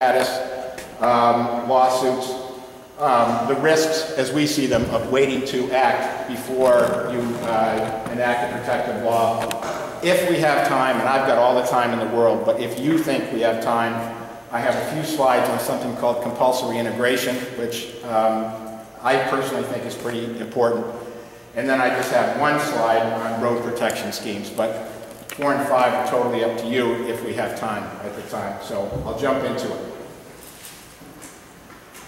status lawsuits, the risks, as we see them, of waiting to act before you enact a protective law. If we have time, and I've got all the time in the world, but if you think we have time, I have a few slides on something called compulsory integration, which I personally think is pretty important. And then I just have one slide on road protection schemes, but 4 and 5 are totally up to you if we have time at the time. So I'll jump into it.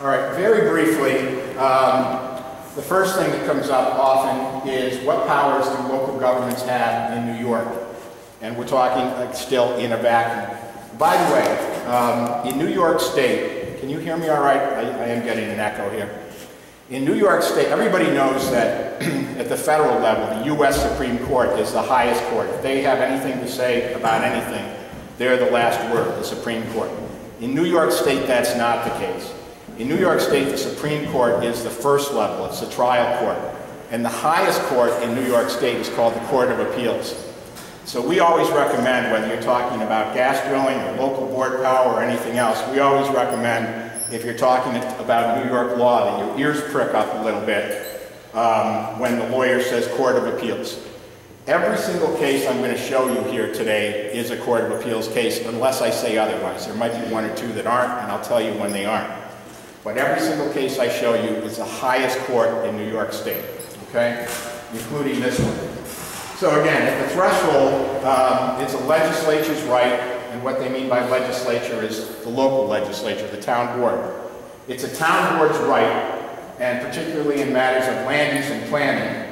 All right, very briefly, the first thing that comes up often is what powers do local governments have in New York? And we're talking still in a vacuum. By the way, in New York State, can you hear me all right? I am getting an echo here. In New York State, everybody knows that at the federal level, the U.S. Supreme Court is the highest court. If they have anything to say about anything, they're the last word, the Supreme Court. In New York State, that's not the case. In New York State, the Supreme Court is the first level. It's the trial court. And the highest court in New York State is called the Court of Appeals. So we always recommend, whether you're talking about gas drilling or local board power or anything else, we always recommend, if you're talking about New York law, that your ears prick up a little bit when the lawyer says Court of Appeals. Every single case I'm going to show you here today is a Court of Appeals case, unless I say otherwise. There might be 1 or 2 that aren't, and I'll tell you when they aren't. But every single case I show you is the highest court in New York State, okay? Including this one. So again, at the threshold, it's a legislature's right, and what they mean by legislature is the local legislature, the town board. It's a town board's right, and particularly in matters of land use and planning,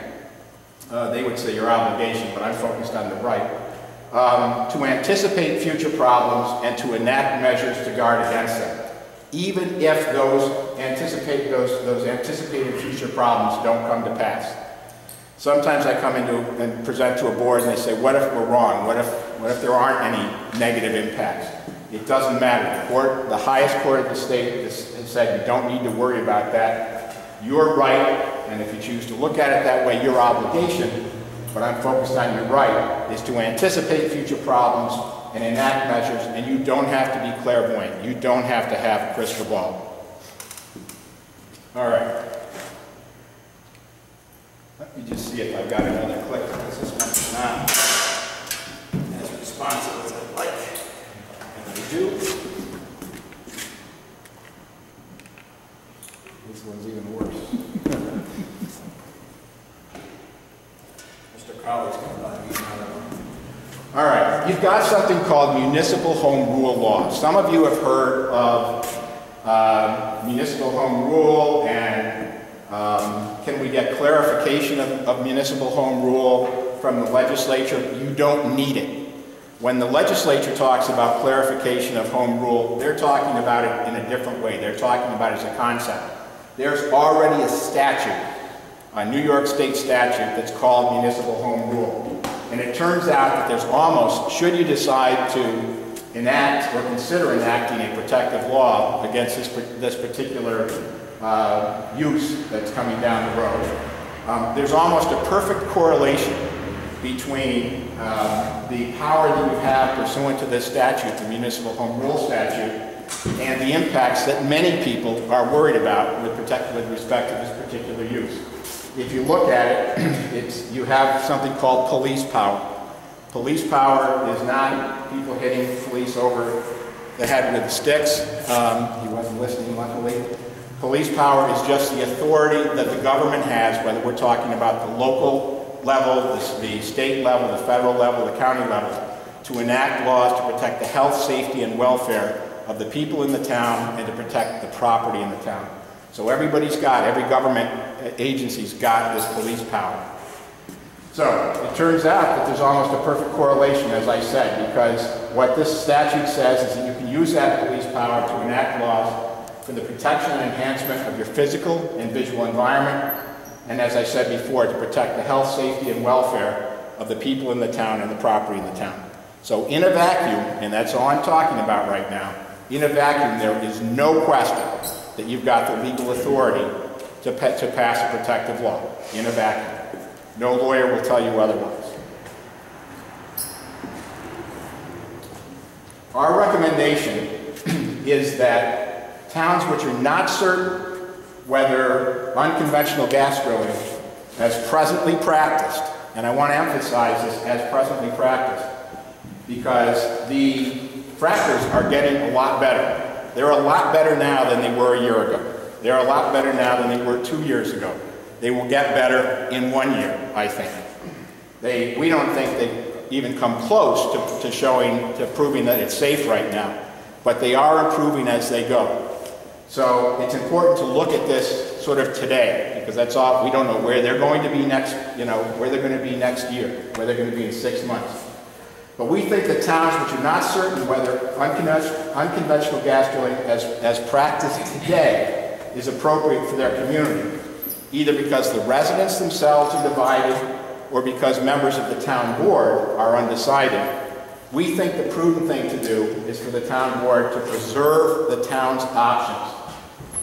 they would say your obligation, but I'm focused on the right, to anticipate future problems and to enact measures to guard against them, even if those anticipated future problems don't come to pass. Sometimes I come into and present to a board and they say, what if we're wrong? What if there aren't any negative impacts? It doesn't matter. The highest court of the state has said you don't need to worry about that. You're right, and if you choose to look at it that way, your obligation, but I'm focused on your right, is to anticipate future problems and enact measures, and you don't have to be clairvoyant. You don't have to have a crystal ball. All right. Let me just see if I've got another click, because this one's not as responsive as I'd like. And I do. This one's even worse. Mr. Crowley's going to buy me another one. All right, you've got something called municipal home rule law. Some of you have heard of municipal home rule and can we get clarification of municipal home rule from the legislature? You don't need it. When the legislature talks about clarification of home rule, they're talking about it in a different way. They're talking about it as a concept. There's already a statute, a New York State statute, that's called municipal home rule. And it turns out that there's almost, should you decide to enact or consider enacting a protective law against this particular use that's coming down the road, there's almost a perfect correlation between the power that you have pursuant to this statute, the municipal home rule statute, and the impacts that many people are worried about with respect to this particular use. If you look at it, you have something called police power. Police power is not people hitting police over the head with sticks. He wasn't listening, luckily. Police power is just the authority that the government has, whether we're talking about the local level, the state level, the federal level, the county level, to enact laws to protect the health, safety, and welfare of the people in the town and to protect the property in the town. So every government agency's got this police power. So it turns out that there's almost a perfect correlation, as I said, because what this statute says is that you can use that police power to enact laws for the protection and enhancement of your physical and visual environment, and as I said before, to protect the health, safety, and welfare of the people in the town and the property in the town. So in a vacuum, and that's all I'm talking about right now, in a vacuum there is no question that you've got the legal authority to pass a protective law, in a vacuum. No lawyer will tell you otherwise. Our recommendation is that towns which are not certain whether unconventional gas drilling as presently practiced, and I want to emphasize this, as presently practiced, because the frackers are getting a lot better. They're a lot better now than they were a year ago. They're a lot better now than they were 2 years ago. They will get better in 1 year, I think. We don't think they even come close to proving that it's safe right now, but they are improving as they go. So it's important to look at this sort of today, because that's all, we don't know where they're going to be next, where they're going to be next year, where they're going to be in 6 months. But we think that towns which are not certain whether unconventional gas drilling as practiced today is appropriate for their community, either because the residents themselves are divided or because members of the town board are undecided, we think the prudent thing to do is for the town board to preserve the town's options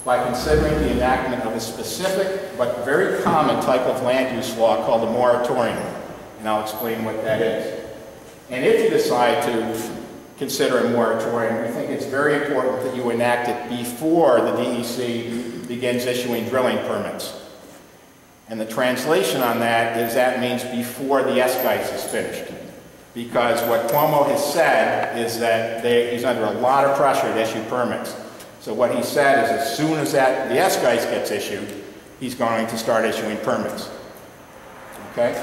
by considering the enactment of a specific but very common type of land use law called a moratorium. And I'll explain what that is. And if you decide to consider a moratorium, we think it's very important that you enact it before the DEC begins issuing drilling permits. And the translation on that means before the S-Geis is finished. Because what Cuomo has said is that he's under a lot of pressure to issue permits. So what he said is as soon as the S-Geis gets issued, he's going to start issuing permits. Okay?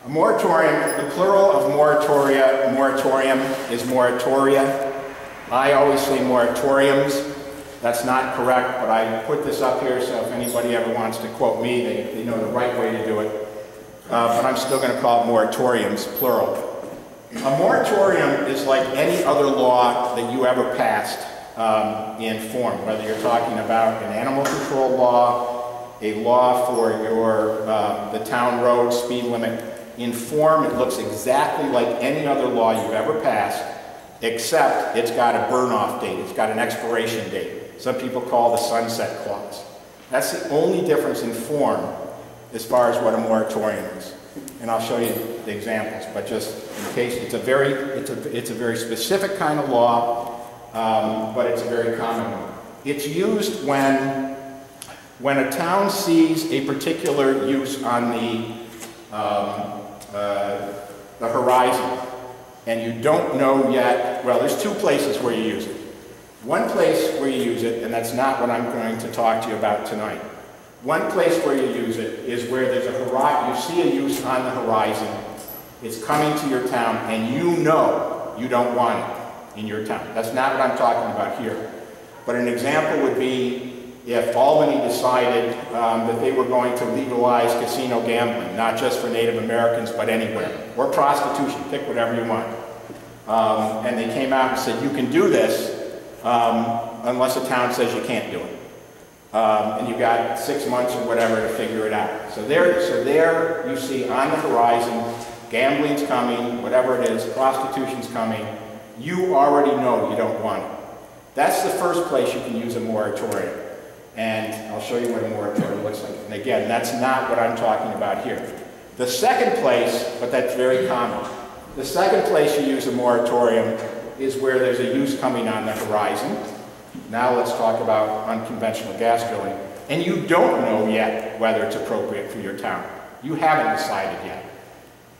A moratorium, the plural of moratorium is moratoria. I always say moratoriums. That's not correct, but I put this up here so if anybody ever wants to quote me, they know the right way to do it. But I'm still going to call it moratoriums, plural. A moratorium is like any other law that you ever passed in form, whether you're talking about an animal control law, a law for the town road speed limit. In form, it looks exactly like any other law you've ever passed, except it's got a burn-off date. It's got an expiration date. Some people call the sunset clause. That's the only difference in form as far as what a moratorium is. And I'll show you the examples, but just in case, it's a very specific kind of law, but it's a very common one. It's used when a town sees a particular use on the horizon, and you don't know yet. Well, there's two places where you use it. One place where you use it, and that's not what I'm going to talk to you about tonight. One place where you use it is where there's a horizon, you see a use on the horizon, it's coming to your town, and you know you don't want it in your town. That's not what I'm talking about here. But an example would be if Albany decided that they were going to legalize casino gambling, not just for Native Americans, but anywhere, or prostitution, pick whatever you want. And they came out and said, you can do this unless a town says you can't do it. And you've got 6 months or whatever to figure it out. So there you see on the horizon, gambling's coming, whatever it is, prostitution's coming. You already know you don't want it. That's the first place you can use a moratorium. And I'll show you what a moratorium looks like. And again, that's not what I'm talking about here. The second place, but that's very common, the second place you use a moratorium is where there's a use coming on the horizon. Now let's talk about unconventional gas drilling. And you don't know yet whether it's appropriate for your town. You haven't decided yet.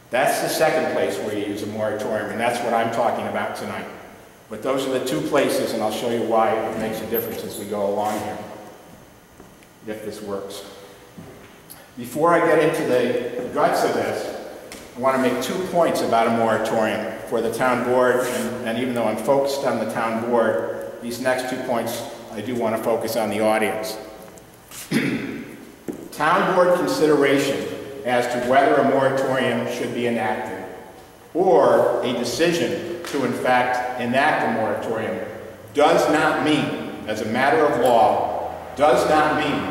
That's the second place where you use a moratorium, and that's what I'm talking about tonight. But those are the two places, and I'll show you why it makes a difference as we go along here, if this works. Before I get into the guts of this, I want to make 2 points about a moratorium for the town board, and even though I'm focused on the town board, these next 2 points, I do want to focus on the audience. Town board consideration as to whether a moratorium should be enacted, or a decision to, in fact, enact a moratorium, does not mean, as a matter of law, does not mean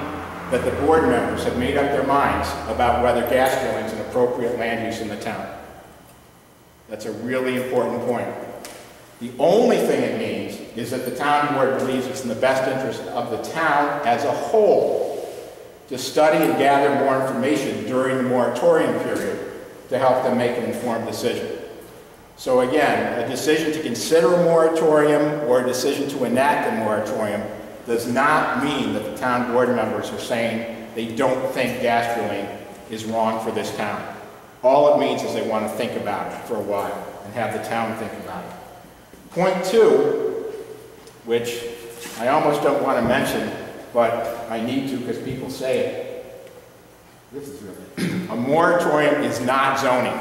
that the board members have made up their minds about whether gas drilling is an appropriate land use in the town. That's a really important point. The only thing it means is that the town board believes it's in the best interest of the town as a whole to study and gather more information during the moratorium period to help them make an informed decision. So again, a decision to consider a moratorium or a decision to enact a moratorium does not mean that the town board members are saying they don't think gas drilling is wrong for this town. All it means is they want to think about it for a while and have the town think about it. Point two, which I almost don't want to mention, but I need to because people say it. This is really, a moratorium is not zoning.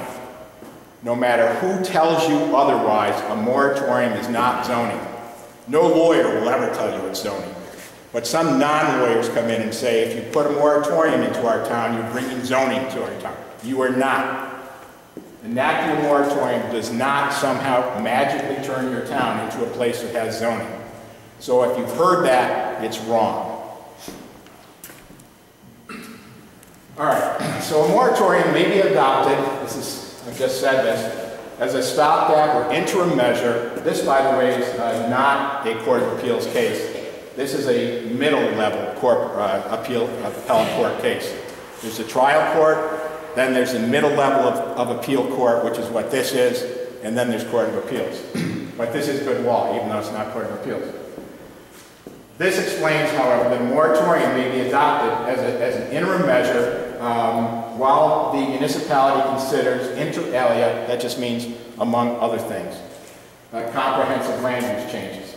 No matter who tells you otherwise, a moratorium is not zoning. No lawyer will ever tell you it's zoning. But some non-lawyers come in and say, if you put a moratorium into our town, you're bringing zoning to our town. You are not. Enacting a moratorium does not somehow magically turn your town into a place that has zoning. So if you've heard that, it's wrong. All right, so a moratorium may be adopted, I've just said this, as a stopgap or interim measure. This, by the way, is not a Court of Appeals case. This is a middle-level appellate court case. There's a trial court, then there's a middle level of appeal court, which is what this is, and then there's Court of Appeals. But this is good law, even though it's not Court of Appeals. This explains, however, that a moratorium may be adopted as an interim measure while the municipality considers inter alia, that just means among other things, comprehensive land use changes.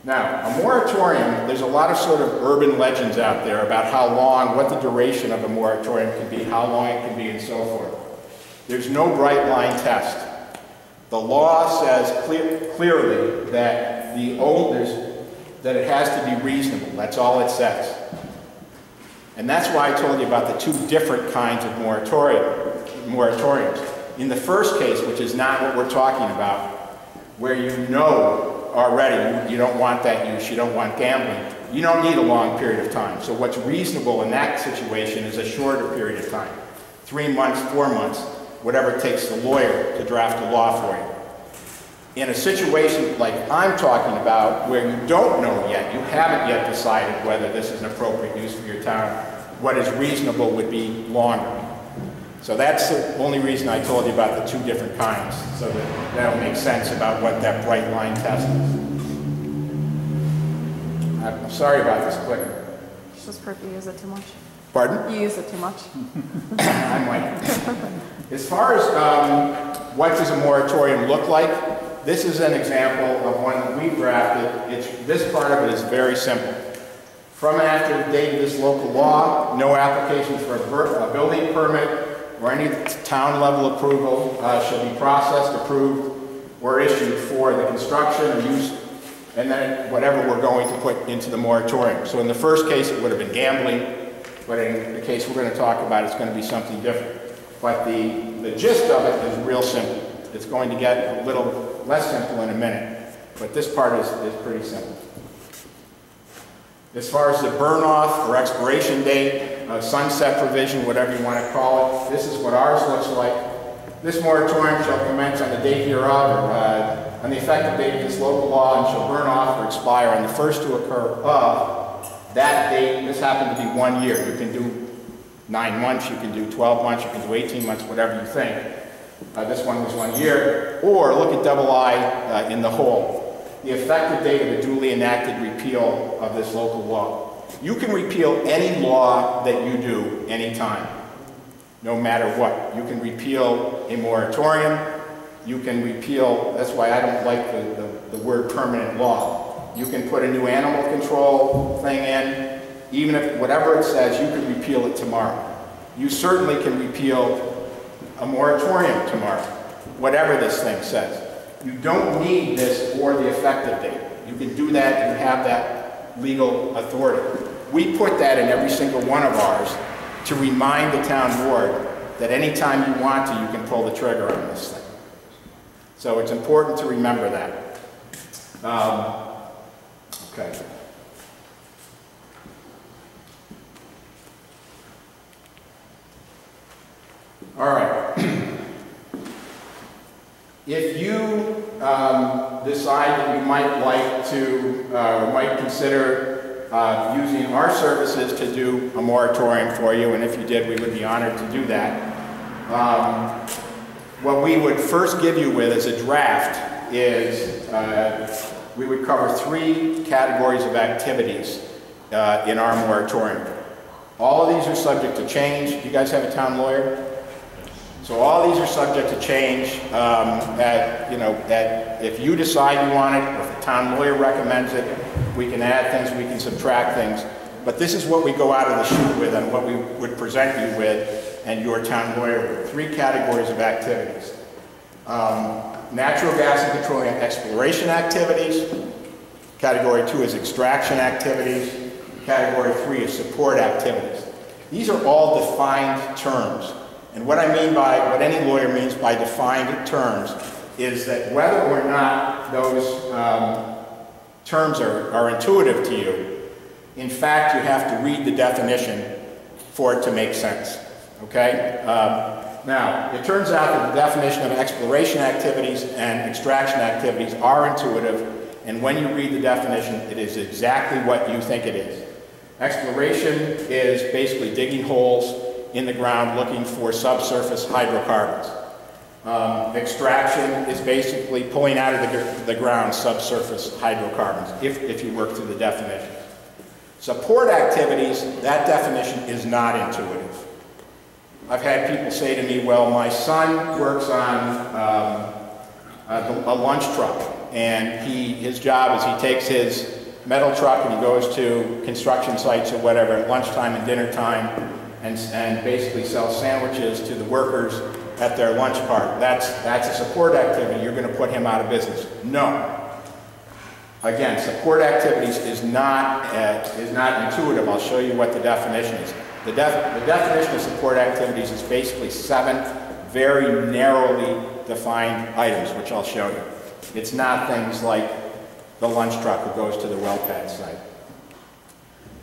Now, a moratorium, there's a lot of sort of urban legends out there about how long, what the duration of a moratorium can be, how long it can be, and so forth. There's no bright line test. The law says clearly that that it has to be reasonable. That's all it says. And that's why I told you about the two different kinds of moratoriums. In the first case, which is not what we're talking about, where you know already you don't want that use, you don't want gambling, you don't need a long period of time. So what's reasonable in that situation is a shorter period of time. 3 months, 4 months, whatever it takes the lawyer to draft a law for you. In a situation like I'm talking about, where you don't know yet, you haven't yet decided whether this is an appropriate use for your town, what is reasonable would be longer. So that's the only reason I told you about the two different kinds, so that'll make sense about what that bright line test is. I'm sorry about this clicker. It's just perfect. You use it too much. Pardon? You use it too much. I might. As far as what does a moratorium look like, this is an example of one that we drafted. This part of it is very simple. From and after the date of this local law, no applications for a building permit or any town level approval shall be processed, approved, or issued for the construction or use, and then whatever we're going to put into the moratorium. So in the first case, it would have been gambling, but in the case we're going to talk about, it's going to be something different. But the gist of it is real simple. It's going to get a little less simple in a minute, but this part is pretty simple. As far as the burn-off or expiration date, sunset provision, whatever you want to call it, this is what ours looks like. This moratorium shall commence on the date hereof, or on the effective date of this local law, and shall burn off or expire on the first to occur of that date. This happened to be 1 year. You can do 9 months, you can do 12 months, you can do 18 months, whatever you think. This one was 1 year. Or look at double I in the whole. The effective date of the duly enacted repeal of this local law. You can repeal any law that you do anytime, no matter what. You can repeal a moratorium. You can repeal, that's why I don't like the word permanent law. You can put a new animal control thing in. Even if whatever it says, you can repeal it tomorrow. You certainly can repeal a moratorium tomorrow, whatever this thing says. You don't need this or the effective date. You can do that and have that legal authority. We put that in every single one of ours to remind the town board that anytime you want to, you can pull the trigger on this thing. So it's important to remember that. Okay. All right. If you decide that you might like to, or might consider using our services to do a moratorium for you, and if you did, we would be honored to do that. what we would first give you with as a draft is we would cover 3 categories of activities in our moratorium. All of these are subject to change. Do you guys have a town lawyer? So all these are subject to change if you decide you want it, or if the town lawyer recommends it, we can add things, we can subtract things. But this is what we go out of the chute with and what we would present you with and your town lawyer with. 3 categories of activities. Natural gas and petroleum exploration activities. Category 2 is extraction activities. Category 3 is support activities. These are all defined terms. And what I mean by, what any lawyer means by defined terms, is that whether or not those terms are intuitive to you, in fact, you have to read the definition for it to make sense. Okay? Now, it turns out that the definition of exploration activities and extraction activities are intuitive, and when you read the definition, it is exactly what you think it is. Exploration is basically digging holes in the ground looking for subsurface hydrocarbons. Extraction is basically pulling out of the ground subsurface hydrocarbons, if you work through the definition. Support activities, that definition is not intuitive. I've had people say to me, well, my son works on a lunch truck, and his job is he takes his metal truck and he goes to construction sites or whatever at lunchtime and dinner time and basically sells sandwiches to the workers at their lunch part. That's a support activity. You're going to put him out of business. No. Again, support activities is not intuitive. I'll show you what the definition is. The definition of support activities is basically 7 very narrowly defined items, which I'll show you. It's not things like the lunch truck that goes to the well pad site.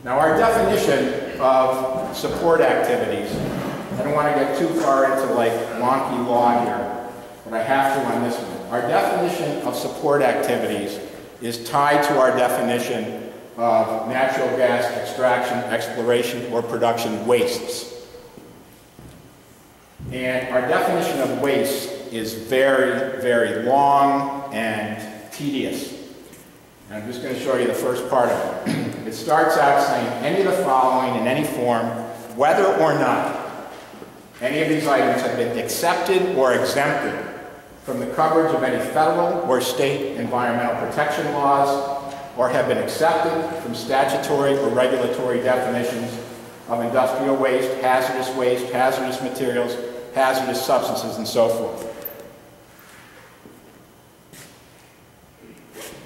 Now, our definition of support activities, I don't want to get too far into like wonky law here, but I have to on this one. Our definition of support activities is tied to our definition of natural gas extraction, exploration, or production wastes. And our definition of waste is very, very long and tedious. And I'm just going to show you the first part of it. It starts out saying any of the following in any form, whether or not any of these items have been accepted or exempted from the coverage of any federal or state environmental protection laws, or have been accepted from statutory or regulatory definitions of industrial waste, hazardous materials, hazardous substances, and so forth.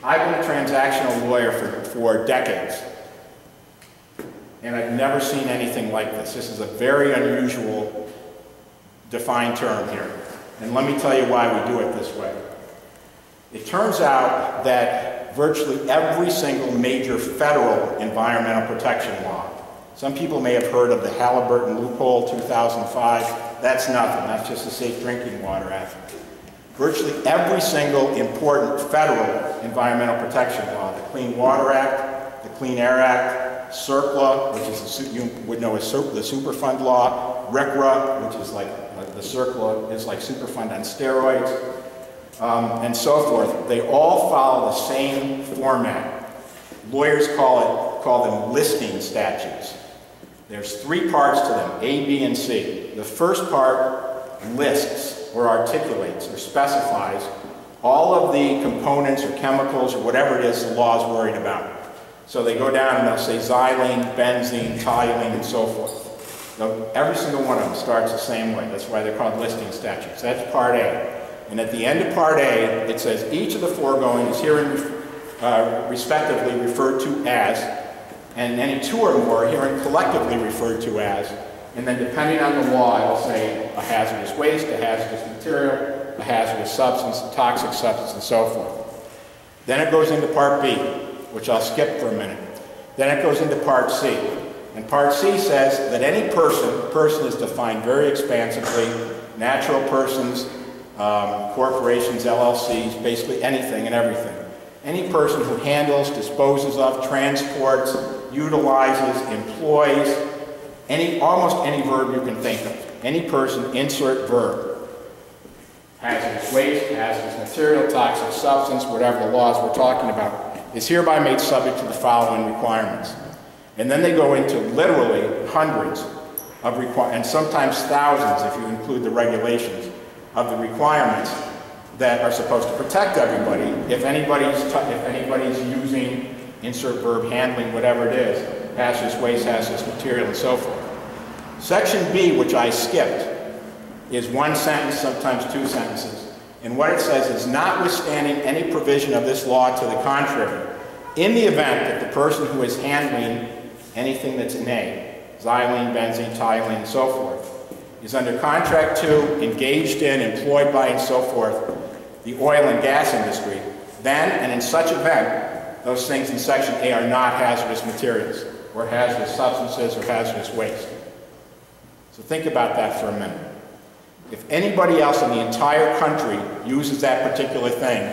I've been a transactional lawyer for decades, and I've never seen anything like this. This is a very unusual defined term here. And let me tell you why we do it this way. It turns out that virtually every single major federal environmental protection law, some people may have heard of the Halliburton loophole 2005, that's nothing, that's just the Safe Drinking Water Act. Virtually every single important federal environmental protection law, the Clean Water Act, the Clean Air Act, CERCLA, which is, you would know as the Superfund law, RCRA, which is like, the CERCLA is like Superfund on steroids, and so forth. They all follow the same format. Lawyers call them listing statutes. There's 3 parts to them, A, B, and C. The first part lists or articulates or specifies all of the components or chemicals or whatever it is the law is worried about. So they go down and they'll say xylene, benzene, toluene, and so forth. Now, every single one of them starts the same way. That's why they're called listing statutes. That's Part A. And at the end of Part A, it says each of the foregoing is herein respectively referred to as, and any 2 or more are herein collectively referred to as, and then depending on the law, it will say a hazardous waste, a hazardous material, a hazardous substance, a toxic substance, and so forth. Then it goes into Part B, which I'll skip for a minute. Then it goes into Part C. And Part C says that any person is defined very expansively, natural persons, corporations, LLCs, basically anything and everything. Any person who handles, disposes of, transports, utilizes, employs, almost any verb you can think of. Any person, insert verb. hazardous waste, hazardous material, toxic substance, whatever the laws we're talking about, is hereby made subject to the following requirements. And then they go into literally hundreds of and sometimes thousands if you include the regulations of the requirements that are supposed to protect everybody if anybody's using, insert verb, handling, whatever it is, hazardous waste, hazardous material, and so forth. Section B, which I skipped, is one sentence, sometimes two sentences. And what it says is, notwithstanding any provision of this law to the contrary, in the event that the person who is handling anything that's in A, xylene, benzene, toluene, and so forth, is under contract to, engaged in, employed by, and so forth, the oil and gas industry, then, and in such event, those things in Section A are not hazardous materials, or hazardous substances, or hazardous waste. So think about that for a minute. If anybody else in the entire country uses that particular thing,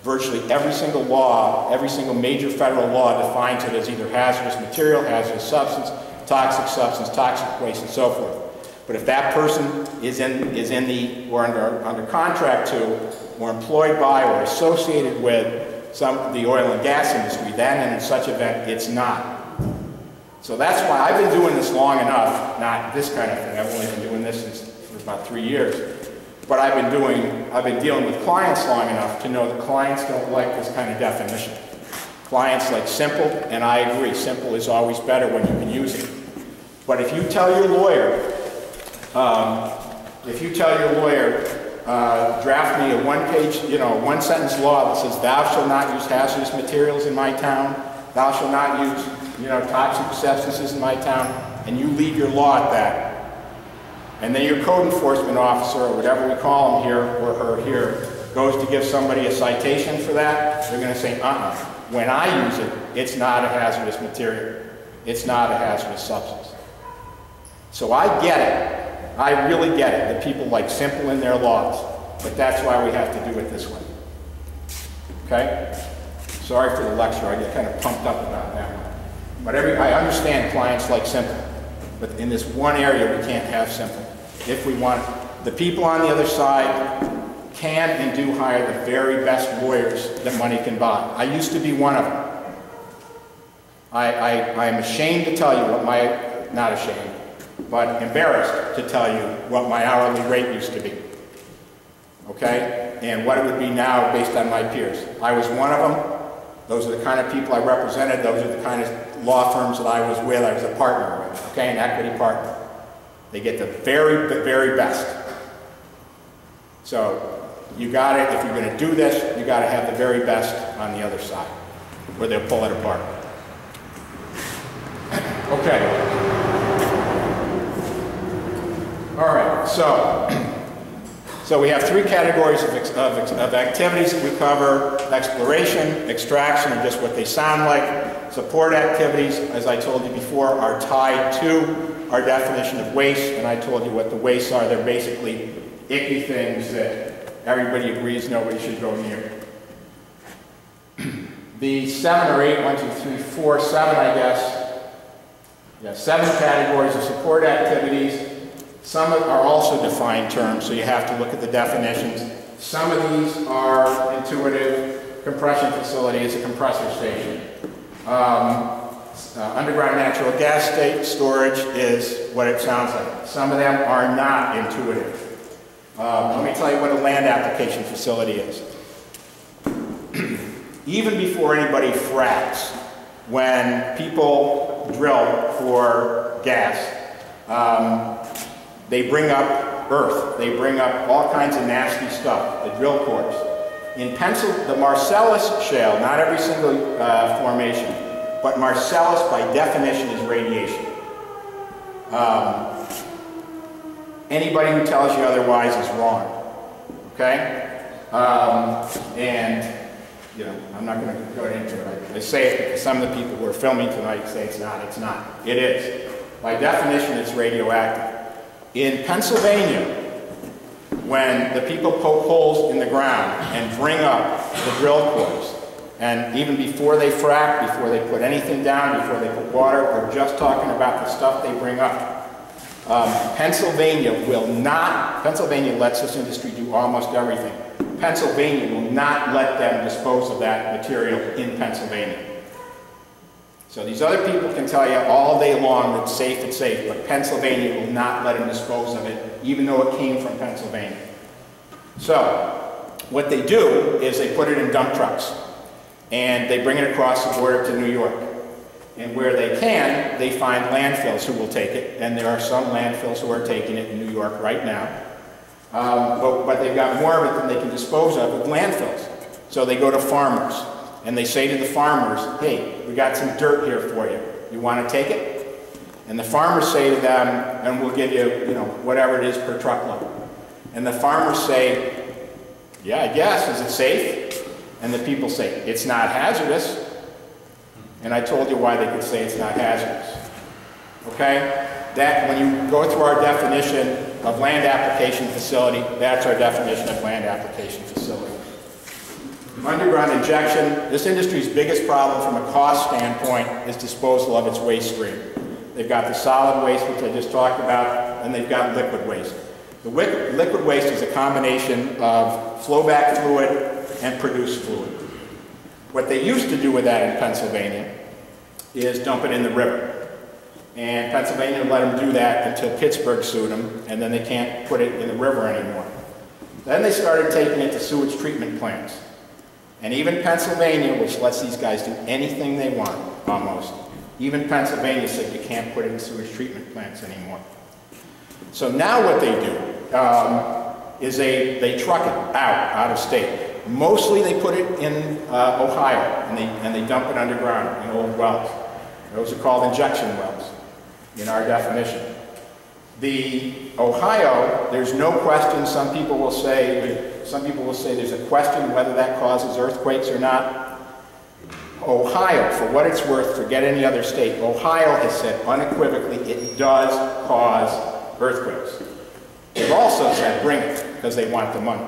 virtually every single law, every single major federal law defines it as either hazardous material, hazardous substance, toxic waste, and so forth. But if that person is in the, or under contract to, or employed by, or associated with the oil and gas industry, then and in such event, it's not. So that's why I've been doing this long enough, not this kind of thing, I've only been doing this for about 3 years, but I've been dealing with clients long enough to know that clients don't like this kind of definition. Clients like simple, and I agree, simple is always better when you can use it. But if you tell your lawyer, draft me a one-page, one-sentence law that says, thou shalt not use hazardous materials in my town, thou shalt not use, toxic substances in my town, and you leave your law at that, and then your code enforcement officer, or whatever we call him here, or her here, goes to give somebody a citation for that, they're going to say, when I use it, it's not a hazardous material. It's not a hazardous substance. So I get it. I really get it that people like simple in their laws, but that's why we have to do it this way. Okay? Sorry for the lecture. I get kind of pumped up about that one. But I understand clients like simple, but in this one area we can't have simple. If we want, the people on the other side can and do hire the very best lawyers that money can buy. I used to be one of them. I am ashamed to tell you what not ashamed, but embarrassed to tell you what my hourly rate used to be. Okay? And what it would be now based on my peers. I was one of them. Those are the kind of people I represented. Those are the kind of law firms that I was with. I was a partner with, okay, an equity partner. They get the very, very best. So you got it. If you're going to do this, you got to have the very best on the other side, or they'll pull it apart. Okay. All right. So we have three categories of activities that we cover: exploration, extraction, and just what they sound like. Support activities, as I told you before, are tied to our definition of waste, and I told you what the wastes are. They're basically icky things that everybody agrees nobody should go near. The 7 or 8, 1, 2, 3, 4, 7, I guess. Yeah, 7 categories of support activities. Some are also defined terms, so you have to look at the definitions. Some of these are intuitive. Compression facility is a compressor station. Underground natural gas storage is what it sounds like. Some of them are not intuitive. Let me tell you what a land application facility is. Even before anybody fracks, when people drill for gas, they bring up earth. They bring up all kinds of nasty stuff, the drill cores. In the Marcellus shale, not every single formation, but Marcellus, by definition, is radiation. Anybody who tells you otherwise is wrong. Okay? And, I'm not going to go into it. I say it because some of the people who are filming tonight say it's not. It's not. It is. By definition, it's radioactive. In Pennsylvania, when the people poke holes in the ground and bring up the drill cores, and even before they frack, before they put anything down, before they put water, we're just talking about the stuff they bring up. Pennsylvania lets this industry do almost everything. Pennsylvania will not let them dispose of that material in Pennsylvania. So these other people can tell you all day long that it's safe, but Pennsylvania will not let them dispose of it, even though it came from Pennsylvania. So what they do is they put it in dump trucks, and they bring it across the border to New York. And where they can, they find landfills who will take it, and there are some landfills who are taking it in New York right now. But they've got more of it than they can dispose of with landfills. So they go to farmers, and they say to the farmers, hey, we got some dirt here for you. You want to take it? And the farmers say to them, and we'll give you, whatever it is per truckload. And the farmers say, yeah, I guess, is it safe? And the people say, it's not hazardous. And I told you why they could say it's not hazardous. Okay? That, when you go through our definition of land application facility, that's our definition of land application facility. Underground injection, this industry's biggest problem from a cost standpoint is disposal of its waste stream. They've got the solid waste, which I just talked about, and they've got liquid waste. The liquid waste is a combination of flowback fluid and produced fluid. What they used to do with that in Pennsylvania is dump it in the river. And Pennsylvania let them do that until Pittsburgh sued them, and then they can't put it in the river anymore. Then they started taking it to sewage treatment plants. And even Pennsylvania, which lets these guys do anything they want, almost, even Pennsylvania said you can't put it in sewage treatment plants anymore. So now what they do is they truck it out of state. Mostly they put it in Ohio, and they dump it underground in old wells. Those are called injection wells in our definition. The Ohio, there's no question, some people will say there's a question whether that causes earthquakes or not. Ohio, for what it's worth, forget any other state, Ohio has said unequivocally it does cause earthquakes. They've also said bring it, because they want the money.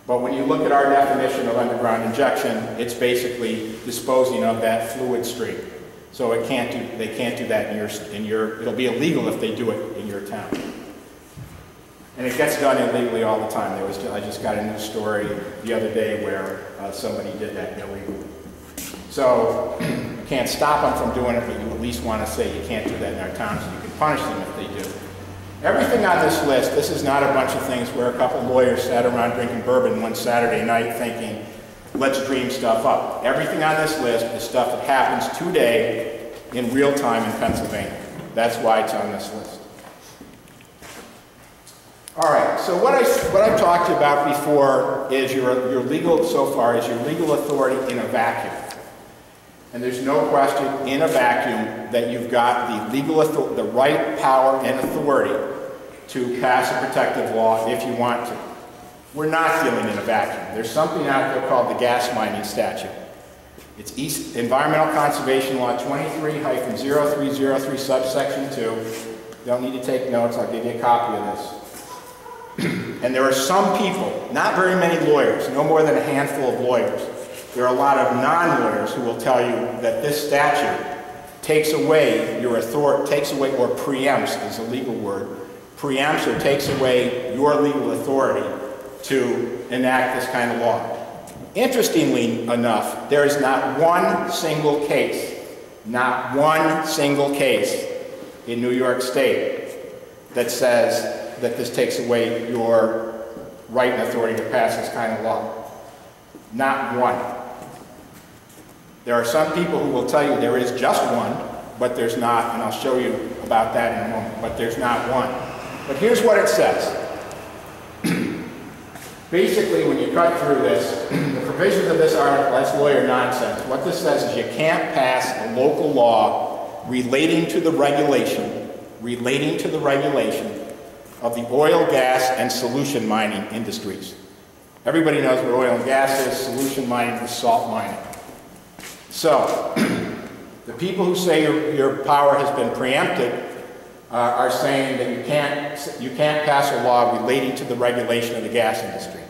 But when you look at our definition of underground injection, it's basically disposing of that fluid stream. So they can't do that it'll be illegal if they do it in your town. And it gets done illegally all the time. I just got a news story the other day where somebody did that illegally. So you can't stop them from doing it, but you at least want to say you can't do that in our town, so you can punish them if they do. Everything on this list, this is not a bunch of things where a couple lawyers sat around drinking bourbon one Saturday night thinking, let's dream stuff up. Everything on this list is stuff that happens today in real time in Pennsylvania. That's why it's on this list. All right, so what I've talked to you about before is your legal authority in a vacuum. And there's no question in a vacuum that you've got the right, power, and authority to pass a protective law if you want to. We're not dealing in a vacuum. There's something out there called the gas mining statute. It's Environmental Conservation Law 23-0303 subsection 2. You don't need to take notes, I'll give you a copy of this. And there are some people, not very many lawyers, no more than a handful of lawyers. There are a lot of non-lawyers who will tell you that this statute takes away your authority, or preempts is a legal word, preempts or takes away your legal authority to enact this kind of law. Interestingly enough, there is not one single case in New York State that says that this takes away your right and authority to pass this kind of law. Not one. There are some people who will tell you there is just one, but there's not, and I'll show you about that in a moment, but there's not one. But here's what it says. Basically, when you cut through this, the provisions of this article, that's lawyer nonsense. What this says is you can't pass a local law relating to the regulation of the oil, gas, and solution mining industries. Everybody knows what oil and gas is. Solution mining is salt mining. So, the people who say your power has been preempted are saying that you can't pass a law relating to the regulation of the gas industry.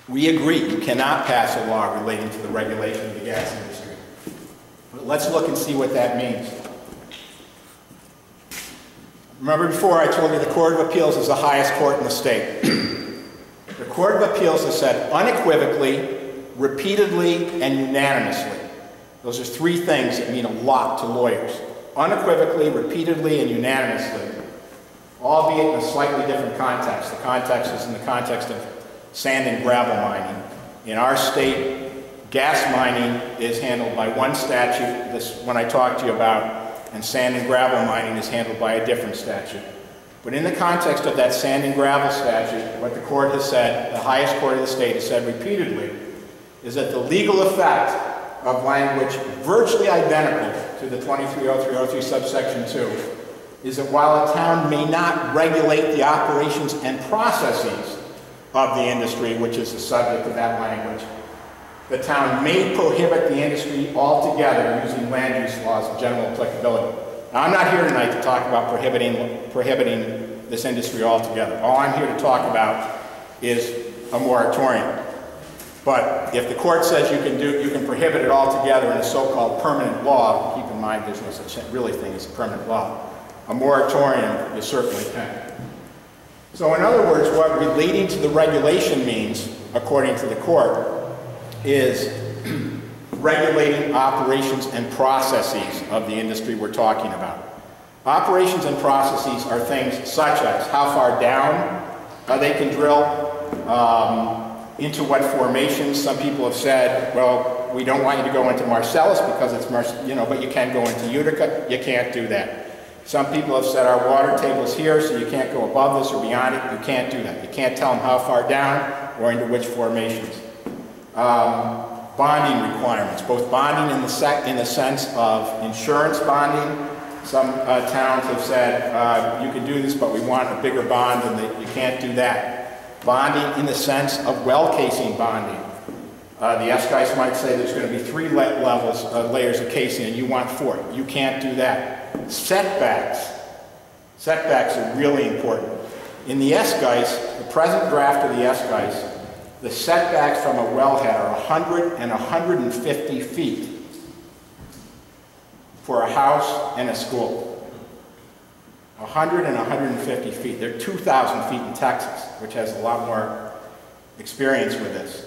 We agree, you cannot pass a law relating to the regulation of the gas industry. But let's look and see what that means. Remember before I told you the Court of Appeals is the highest court in the state. The Court of Appeals has said unequivocally, repeatedly, and unanimously. Those are three things that mean a lot to lawyers. Unequivocally, repeatedly, and unanimously, albeit in a slightly different context. The context is in the context of sand and gravel mining. In our state, gas mining is handled by one statute, this one I talked to you about, and sand and gravel mining is handled by a different statute. But in the context of that sand and gravel statute, what the court has said, the highest court of the state has said repeatedly, is that the legal effect of language virtually identical to the 230303 subsection 2 is that while a town may not regulate the operations and processes of the industry, which is the subject of that language, the town may prohibit the industry altogether using land use laws of general applicability. Now, I'm not here tonight to talk about prohibiting this industry altogether. All I'm here to talk about is a moratorium. But if the court says you can prohibit it altogether in a so-called permanent law, keep in mind there's no such really thing as a permanent law, a moratorium you certainly can. So in other words, what relating to the regulation means, according to the court, is regulating operations and processes of the industry we're talking about. Operations and processes are things such as how far down they can drill, into what formations. Some people have said, well, we don't want you to go into Marcellus because it's, but you can go into Utica. You can't do that. Some people have said our water table's here, so you can't go above this or beyond it. You can't do that. You can't tell them how far down or into which formations. Bonding requirements, both bonding in the sense of insurance bonding. Some towns have said you can do this, but we want a bigger bond, and you can't do that. Bonding in the sense of well casing bonding. The S-guys might say there's going to be 3 layers of casing, and you want 4. You can't do that. Setbacks. Setbacks are really important. In the S-guys, the present draft of the S-guys, the setbacks from a wellhead are 100 and 150 feet for a house and a school. 100 and 150 feet. They're 2,000 feet in Texas, which has a lot more experience with this.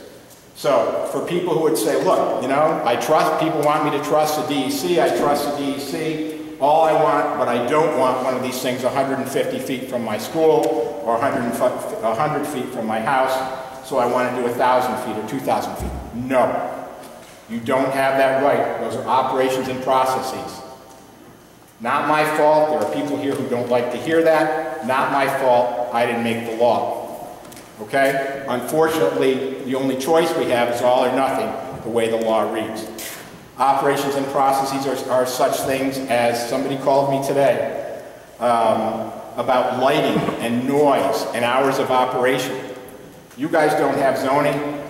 So for people who would say, look, people want me to trust the DEC, I trust the DEC, all I want, but I don't want one of these things 150 feet from my school or 100 feet from my house, so I want to do 1,000 feet or 2,000 feet. No, you don't have that right. Those are operations and processes. Not my fault. There are people here who don't like to hear that. Not my fault. I didn't make the law. Okay? Unfortunately, the only choice we have is all or nothing, the way the law reads. Operations and processes are such things as somebody called me today about lighting and noise and hours of operation. You guys don't have zoning.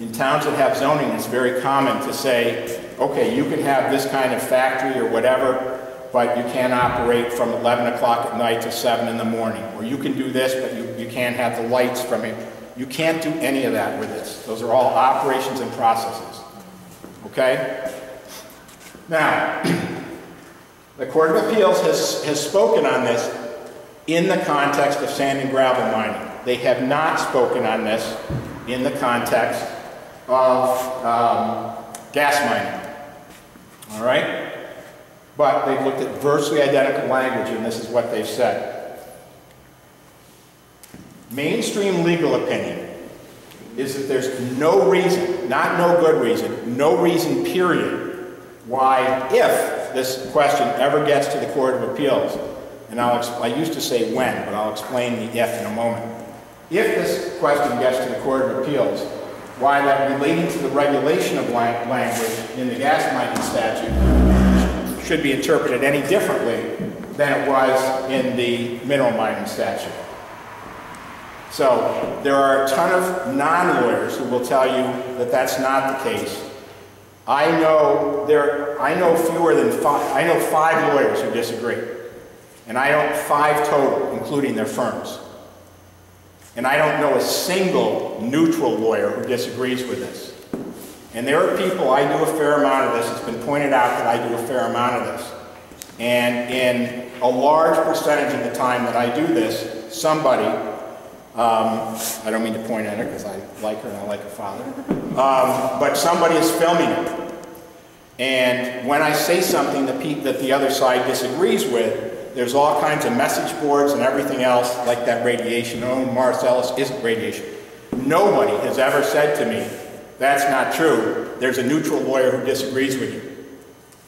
In towns that have zoning, it's very common to say, okay, you can have this kind of factory or whatever, but you can't operate from 11 o'clock at night to 7 in the morning. Or you can do this, but you can't have the lights from it. You can't do any of that with this. Those are all operations and processes. Okay? Now, the Court of Appeals has spoken on this in the context of sand and gravel mining. They have not spoken on this in the context of gas mining. All right? But they've looked at virtually identical language, and this is what they've said. Mainstream legal opinion is that there's no reason, not no good reason, no reason, period, why, if this question ever gets to the Court of Appeals, and I used to say when, but I'll explain the if in a moment. If this question gets to the Court of Appeals, why that relating to the regulation of language in the gas mining statute should be interpreted any differently than it was in the mineral mining statute. So there are a ton of non-lawyers who will tell you that that's not the case. I know 5 lawyers who disagree, and I know 5 total, including their firms. And I don't know a single neutral lawyer who disagrees with this. And there are people, I do a fair amount of this, it's been pointed out that I do a fair amount of this. And in a large percentage of the time that I do this, somebody, I don't mean to point at her because I like her and I like her father, but somebody is filming it. And when I say something that the other side disagrees with, there's all kinds of message boards and everything else, like that radiation. Oh, Marcellus isn't radiation. Nobody has ever said to me, that's not true. There's a neutral lawyer who disagrees with you.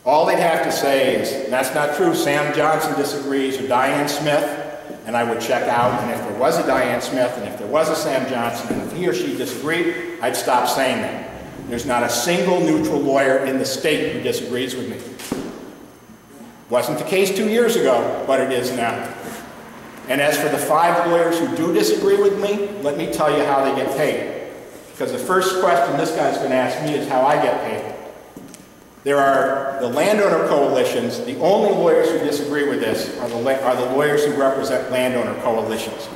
All they'd have to say is, that's not true. Sam Johnson disagrees, or Diane Smith, and I would check out. And if there was a Diane Smith, and if there was a Sam Johnson, and if he or she disagreed, I'd stop saying that. There's not a single neutral lawyer in the state who disagrees with me. Wasn't the case 2 years ago, but it is now. And as for the 5 lawyers who do disagree with me, let me tell you how they get paid. Because the first question this guy's going to ask me is how I get paid. There are the landowner coalitions. The only lawyers who disagree with this are the lawyers who represent landowner coalitions.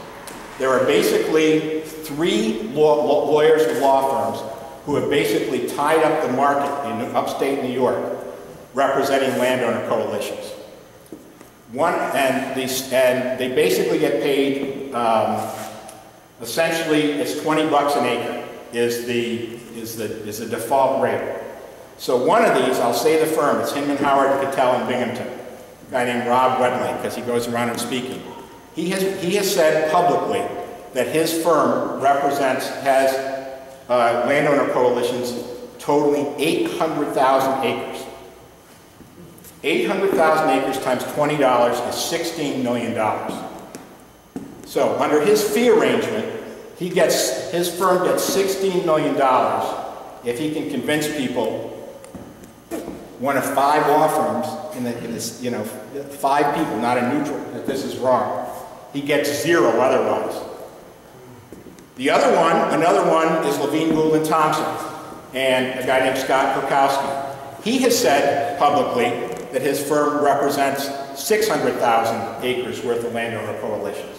There are basically 3 lawyers or law firms who have basically tied up the market in upstate New York representing landowner coalitions. And they basically get paid, essentially it's $20 an acre is the default rate. So one of these, I'll say the firm, it's Hinman, Howard, Cattell, and Binghamton, a guy named Rob Wedling, because he goes around and speaking. He has said publicly that his firm has landowner coalitions totaling 800,000 acres. 800,000 acres times $20 is $16 million. So under his fee arrangement, his firm gets $16 million if he can convince people, one of 5 law firms, in this, 5 people, not a neutral, that this is wrong. He gets 0 otherwise. Another one is Levine, Gould, and Thompson, and a guy named Scott Kurkowski. He has said publicly that his firm represents 600,000 acres worth of landowner coalitions.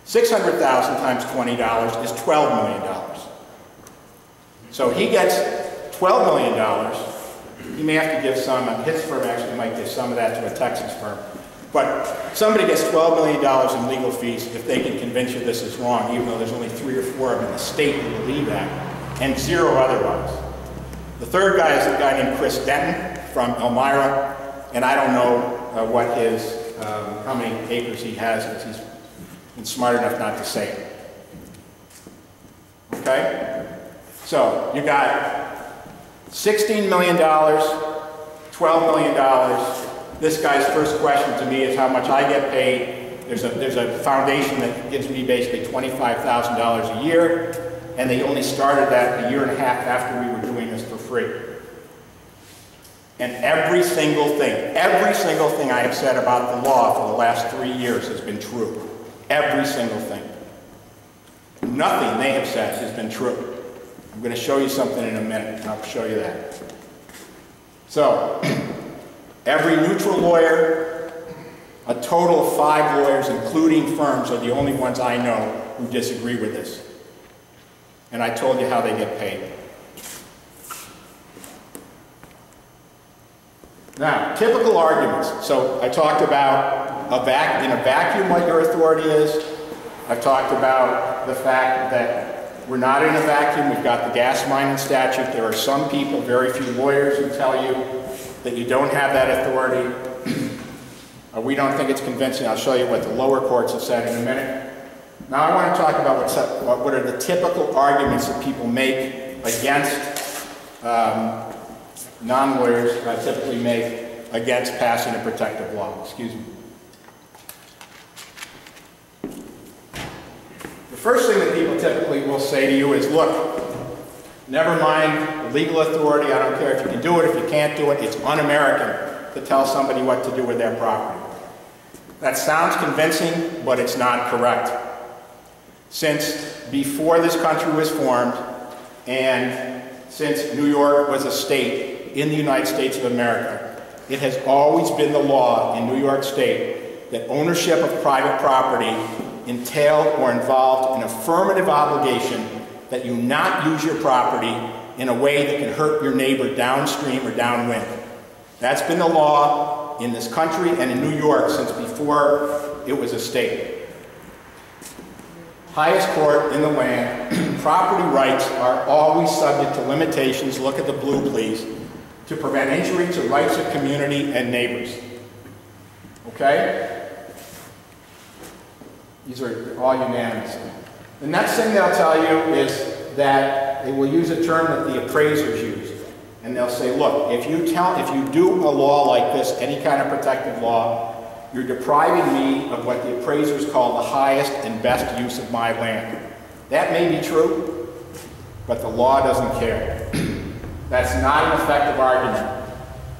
600,000 times $20 is $12 million. So he gets $12 million. He may have to give some, his firm actually might give some of that to a Texas firm. But somebody gets $12 million in legal fees if they can convince you this is wrong, even though there's only 3 or 4 of them in the state who believe that, and 0 otherwise. The third guy is a guy named Chris Denton from Elmira, and I don't know how many acres he has, because he's been smart enough not to say it. Okay? So you got $16 million, $12 million. This guy's first question to me is how much I get paid. There's a foundation that gives me basically $25,000 a year, and they only started that a year and a half after we were doing this for free. And every single thing I have said about the law for the last 3 years has been true. Every single thing. Nothing they have said has been true. I'm going to show you something in a minute, and I'll show you that. So, every neutral lawyer, a total of 5 lawyers, including firms, are the only ones I know who disagree with this. And I told you how they get paid. Now, typical arguments. So I talked about in a vacuum what your authority is. I've talked about the fact that we're not in a vacuum. We've got the gas mining statute. There are some people, very few lawyers, who tell you that you don't have that authority. We don't think it's convincing. I'll show you what the lower courts have said in a minute. Now I want to talk about what are the typical arguments that people make against non-lawyers typically make against passing a protective law. Excuse me. The first thing that people typically will say to you is, look, never mind the legal authority. I don't care if you can do it, if you can't do it. It's un-American to tell somebody what to do with their property. That sounds convincing, but it's not correct. Since before this country was formed, and since New York was a state in the United States of America, it has always been the law in New York State that ownership of private property entailed or involved an affirmative obligation that you not use your property in a way that can hurt your neighbor downstream or downwind. That's been the law in this country and in New York since before it was a state. Highest court in the land, property rights are always subject to limitations, look at the blue please, to prevent injury to rights of community and neighbors. Okay? These are all unanimous. The next thing they'll tell you is that they will use a term that the appraisers use. And they'll say, look, if you do a law like this, any kind of protective law, you're depriving me of what the appraisers call the highest and best use of my land. That may be true, but the law doesn't care. That's not an effective argument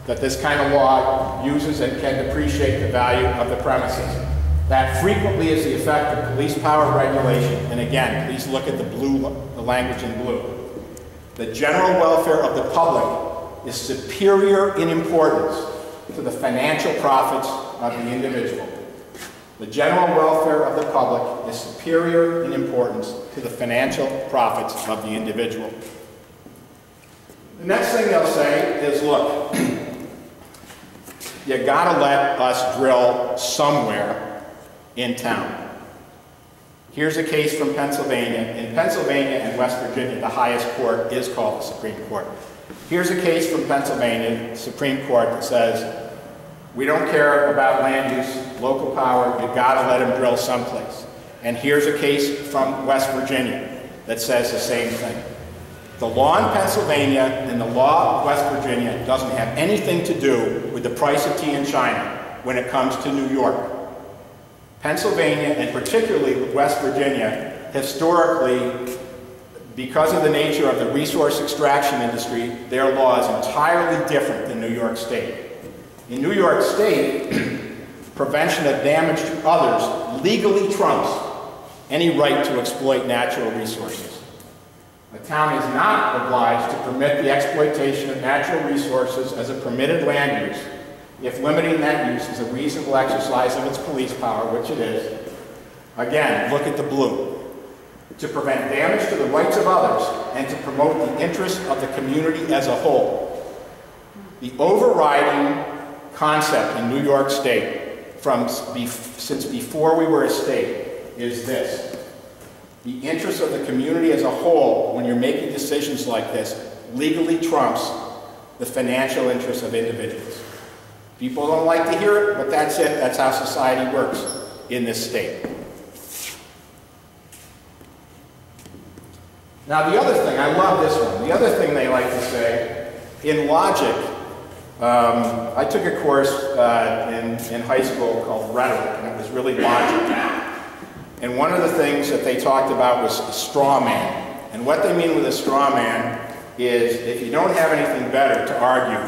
that this kind of law uses and can depreciate the value of the premises. That frequently is the effect of police power regulation. And again, please look at the language in blue. The general welfare of the public is superior in importance to the financial profits of the individual. The general welfare of the public is superior in importance to the financial profits of the individual. The next thing they'll say is, look, you gotta let us drill somewhere in town. Here's a case from Pennsylvania. In Pennsylvania and West Virginia, the highest court is called the Supreme Court. Here's a case from Pennsylvania, Supreme Court, that says, we don't care about land use, local power, you've got to let them drill someplace. And here's a case from West Virginia that says the same thing. The law in Pennsylvania and the law of West Virginia doesn't have anything to do with the price of tea in China when it comes to New York. Pennsylvania, and particularly West Virginia, historically, because of the nature of the resource extraction industry, their law is entirely different than New York State. In New York State, prevention of damage to others legally trumps any right to exploit natural resources. A town is not obliged to permit the exploitation of natural resources as a permitted land use if limiting that use is a reasonable exercise of its police power, which it is. Again, look at the blue. To prevent damage to the rights of others and to promote the interests of the community as a whole. The overriding concept in New York State since before we were a state is this. The interests of the community as a whole, when you're making decisions like this, legally trumps the financial interests of individuals. People don't like to hear it, but that's it. That's how society works in this state. Now the other thing, I love this one. The other thing they like to say, in logic, I took a course in high school called rhetoric, and it was really logic. And one of the things that they talked about was a straw man. And what they mean with a straw man is if you don't have anything better to argue,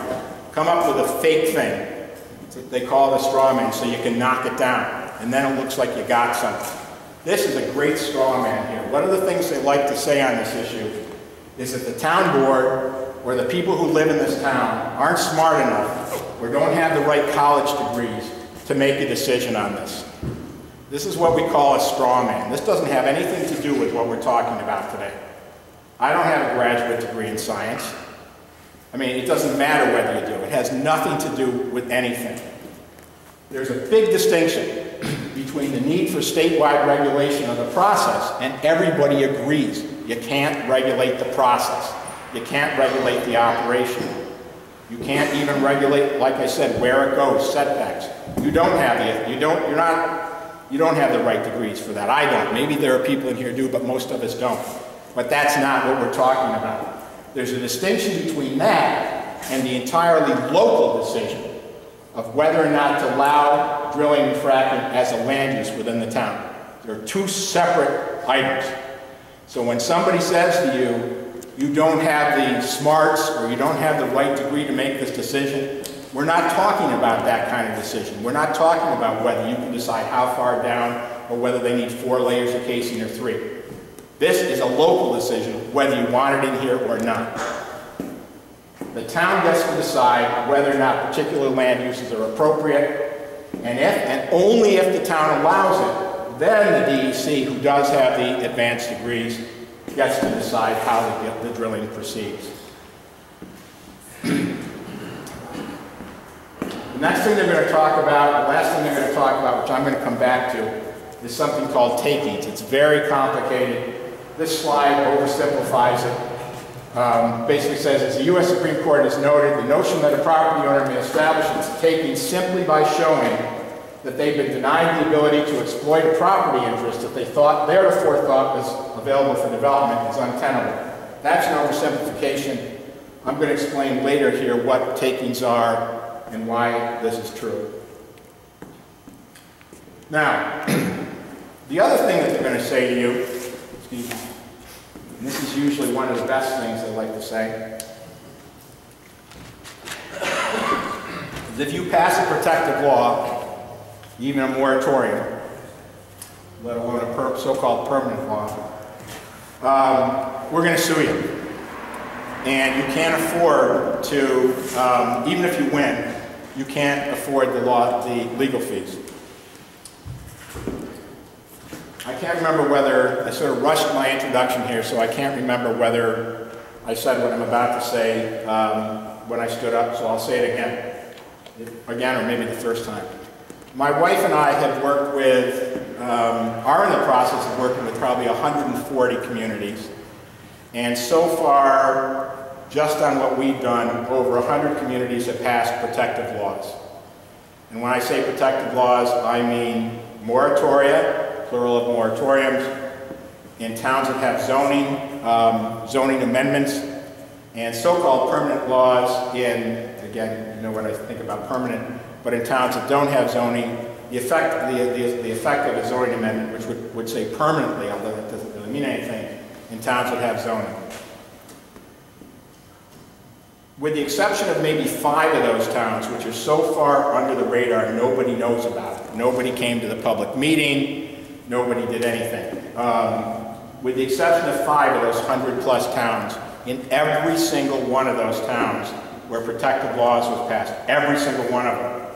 come up with a fake thing. They call it a straw man so you can knock it down. And then it looks like you got something. This is a great straw man here. One of the things they like to say on this issue is that the town board or the people who live in this town aren't smart enough or don't have the right college degrees to make a decision on this. This is what we call a straw man. This doesn't have anything to do with what we're talking about today. I don't have a graduate degree in science. I mean, it doesn't matter whether you do. It has nothing to do with anything. There's a big distinction between the need for statewide regulation of the process, and everybody agrees you can't regulate the process. You can't regulate the operation. You can't even regulate, like I said, where it goes, setbacks. You don't have the right degrees for that. I don't. Maybe there are people in here who do, but most of us don't. But that's not what we're talking about. There's a distinction between that and the entirely local decision of whether or not to allow drilling and fracking as a land use within the town. There are two separate items. So when somebody says to you, you don't have the smarts or you don't have the right degree to make this decision, we're not talking about that kind of decision. We're not talking about whether you can decide how far down or whether they need 4 layers of casing or 3. This is a local decision, whether you want it in here or not. The town gets to decide whether or not particular land uses are appropriate, and only if the town allows it, then the DEC, who does have the advanced degrees, gets to decide how the drilling proceeds. The The next thing they're going to talk about, the last thing they're going to talk about, which I'm going to come back to, is something called takings. It's very complicated. This slide oversimplifies it. Basically says, as the U.S. Supreme Court has noted, the notion that a property owner may establish its taking simply by showing that they've been denied the ability to exploit a property interest that they theretofore thought was available for development is untenable. That's an oversimplification. I'm going to explain later here what takings are and why this is true. Now, the other thing that they're going to say to you, excuse me, and this is usually one of the best things they like to say, is if you pass a protective law, even a moratorium, let alone a so-called permanent law, we're going to sue you. And you can't afford to, even if you win, you can't afford the legal fees. I can't remember whether, I sort of rushed my introduction here, so I can't remember whether I said what I'm about to say when I stood up, so I'll say it again, or maybe the first time. My wife and I have worked with, are in the process of working with probably 140 communities. And so far, just on what we've done, over 100 communities have passed protective laws. And when I say protective laws, I mean moratoria, plural of moratoriums, in towns that have zoning amendments, and so-called permanent laws in, again, you know what I think about permanent, but in towns that don't have zoning, the effect of a zoning amendment, which would say permanently, although that doesn't really mean anything, in towns that have zoning. With the exception of maybe 5 of those towns, which are so far under the radar, nobody knows about it. Nobody came to the public meeting, nobody did anything. With the exception of 5 of those 100+ towns, in every single one of those towns where protective laws was passed, every single one of them,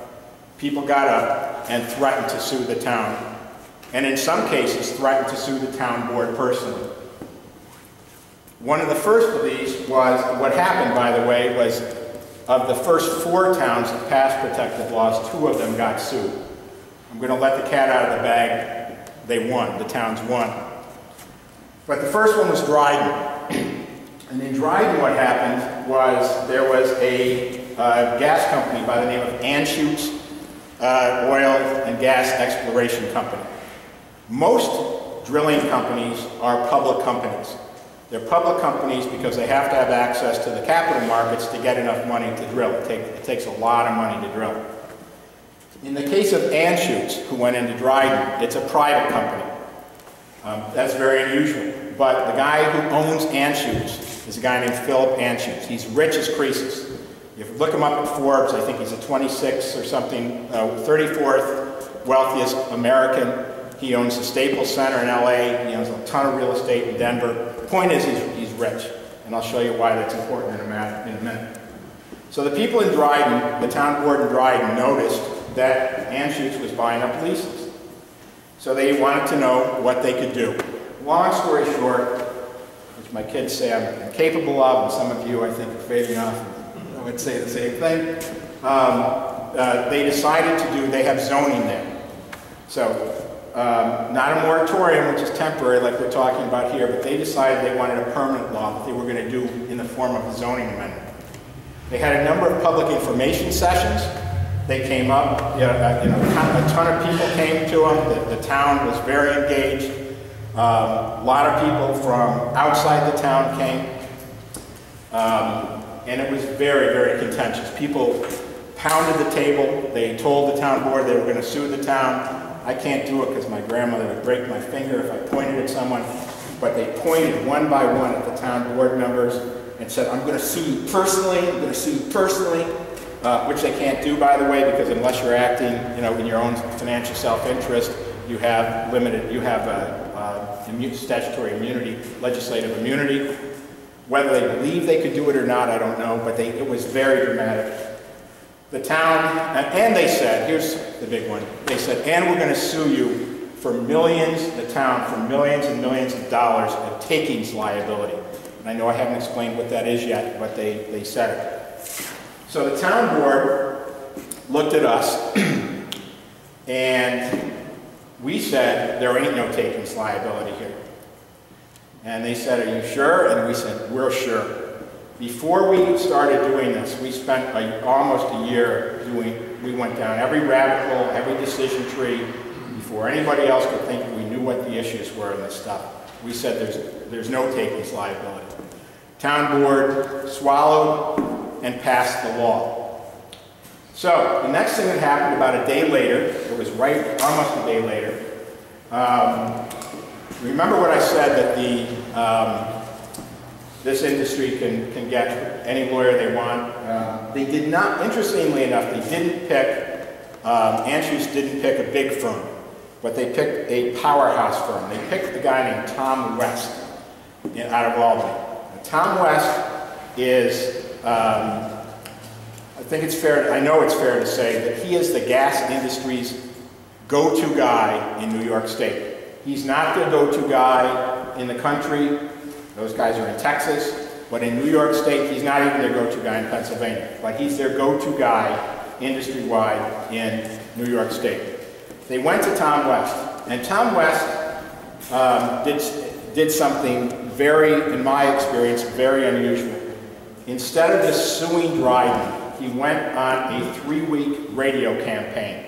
people got up and threatened to sue the town. And in some cases, threatened to sue the town board personally. One of the first of these was, what happened, by the way, was of the first 4 towns that passed protective laws, 2 of them got sued. I'm going to let the cat out of the bag. They won. The towns won. But the first one was Dryden. And in Dryden, what happened was there was a gas company by the name of Anschutz Oil and Gas Exploration Company. Most drilling companies are public companies. They're public companies because they have to have access to the capital markets to get enough money to drill. It takes a lot of money to drill. In the case of Anschutz, who went into Dryden, it's a private company. That's very unusual. But the guy who owns Anschutz is a guy named Philip Anschutz. He's rich as Croesus. If you look him up at Forbes, I think he's a 26th or something, 34th wealthiest American. He owns the Staples Center in LA. He owns a ton of real estate in Denver. The point is he's rich, and I'll show you why that's important in a minute. So the people in Dryden, the town board in Dryden, noticed that Anschutz was buying up leases. So they wanted to know what they could do. Long story short, which my kids say I'm capable of, and some of you I think are fading off, I would say the same thing. They decided to do, they have zoning there. So not a moratorium, which is temporary like we're talking about here, but they decided they wanted a permanent law that they were going to do in the form of a zoning amendment. They had a number of public information sessions. They came up, a ton of people came to them. The town was very engaged. A lot of people from outside the town came. And it was very, very contentious. People pounded the table. They told the town board they were going to sue the town. I can't do it because my grandmother would break my finger if I pointed at someone. But they pointed one by one at the town board members and said, I'm going to sue you personally, I'm going to sue you personally, which they can't do, by the way, because unless you're acting, in your own financial self-interest, you have statutory immunity, legislative immunity. Whether they believe they could do it or not, I don't know, but it was very dramatic. The town, and they said, here's the big one, they said, and we're going to sue you for millions, the town, for millions and millions of dollars of takings liability. And I know I haven't explained what that is yet, but they said it. So the town board looked at us and we said, there ain't no takings liability here. And they said, are you sure? And we said, we're sure. Before we started doing this, we spent almost a year we went down every rabbit hole, every decision tree, before anybody else could think we knew what the issues were in this stuff. We said there's no takings liability. Town board swallowed and passed the law. So the next thing that happened about a day later, it was almost a day later, remember what I said that this industry can get any lawyer they want. They did not, interestingly enough, they didn't pick, Andrews didn't pick a big firm, but they picked a powerhouse firm. They picked a guy named Tom West out of Albany. Now, Tom West is, I know it's fair to say that he is the gas industry's go-to guy in New York State. He's not the go-to guy in the country. Those guys are in Texas, but in New York State, he's not even their go-to guy in Pennsylvania, but he's their go-to guy industry-wide in New York State. They went to Tom West, and Tom West did something very, in my experience, very unusual. Instead of just suing Dryden, he went on a 3-week radio campaign.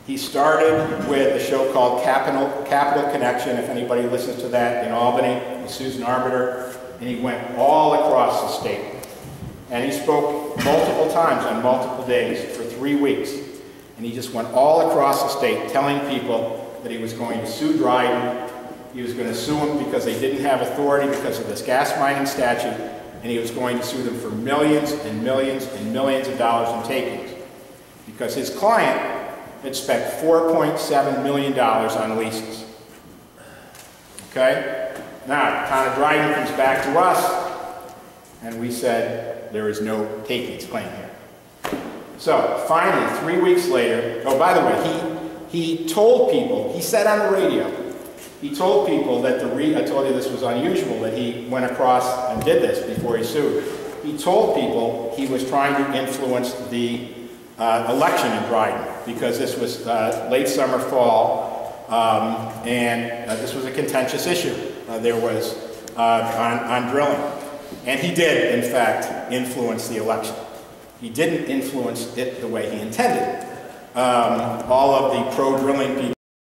He started with a show called Capital Connection, if anybody listens to that, in Albany, with Susan Arbiter, and he went all across the state. And he spoke multiple times on multiple days for 3 weeks. And he just went all across the state telling people that he was going to sue Dryden, he was going to sue him because they didn't have authority because of this gas mining statute, and he was going to sue them for millions and millions and millions of dollars in takings. Because his client had spent $4.7 million on leases. Okay? Now, Town of Dryden comes back to us, and we said, there is no takings claim here. So, finally, 3 weeks later, oh, by the way, he told people, he said on the radio, he told people that I told you this was unusual, that he went across and did this before he sued. He told people he was trying to influence the election in Dryden, because this was late summer, fall, and this was a contentious issue. There was on drilling. And he did, in fact, influence the election. He didn't influence it the way he intended. All of the pro-drilling people